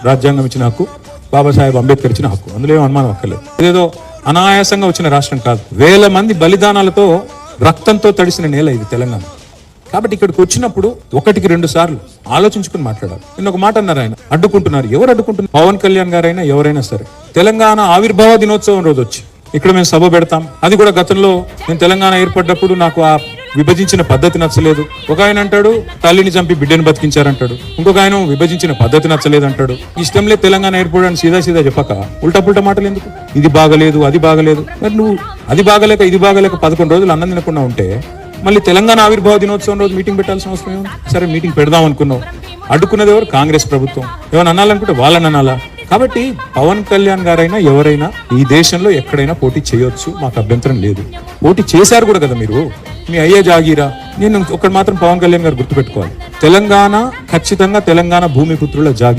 రాజ్యాంగం ఇచ్చిన హక్కు, బాబాసాహెబ్ అంబేద్కర్ ఇచ్చిన హక్కు, అందులో ఏం అనుమానం అక్కర్లేదు. ఇదేదో అనాయాసంగా వచ్చిన రాష్ట్రం కాదు. వేల మంది బలిదానాలతో రక్తంతో తడిసిన నేల ఇది తెలంగాణ. కాబట్టి ఇక్కడికి వచ్చినప్పుడు ఒకటికి 2 సార్లు ఆలోచించుకుని మాట్లాడాలి. నిన్న ఒక మాట అన్నారు, ఆయన అడ్డుకుంటున్నారు. ఎవరు అడ్డుకుంటున్నారు? పవన్ కళ్యాణ్ గారైనా ఎవరైనా సరే తెలంగాణ ఆవిర్భావ దినోత్సవం రోజు వచ్చి ఇక్కడ మేము సభ పెడతాం. అది కూడా గతంలో నేను తెలంగాణ ఏర్పడ్డప్పుడు నాకు ఆ విభజించిన పద్ధతి నచ్చలేదు. ఒక ఆయన అంటాడు తల్లిని చంపి బిడ్డను బతికించారంటాడు, ఇంకొక ఆయన విభజించిన పద్ధతి నచ్చలేదు అంటాడు. ఇష్టం లేదు తెలంగాణ ఏర్పడని సీదా చెప్పక ఉల్టా పుల్టా మాటలు ఎందుకు? ఇది బాగలేదు అది బాగలేదు. మరి నువ్వు అది బాగలేక ఇది బాగలేక 11 రోజులు అన్నం తినకుండా ఉంటే మళ్ళీ తెలంగాణ ఆవిర్భావ దినోత్సవం రోజు మీటింగ్ పెట్టాల్సిన అవసరం ఏముంది? సరే మీటింగ్ పెడదాం అనుకున్నావు, అడ్డుకున్నది ఎవరు? కాంగ్రెస్ ప్రభుత్వం. ఏమైనా అనాలనుకుంటే వాళ్ళని అనాలా? కాబట్టి పవన్ కళ్యాణ్ గారైనా ఎవరైనా ఈ దేశంలో ఎక్కడైనా పోటీ చేయొచ్చు, మాకు అభ్యంతరం లేదు. పోటీ చేశారు కూడా కదా మీరు, మీ అయ్యే జాగీరా. నేను ఒకటి మాత్రం పవన్ కళ్యాణ్ గారు గుర్తుపెట్టుకోవాలి, తెలంగాణ ఖచ్చితంగా తెలంగాణ భూమిపుత్రుల జాగీరా.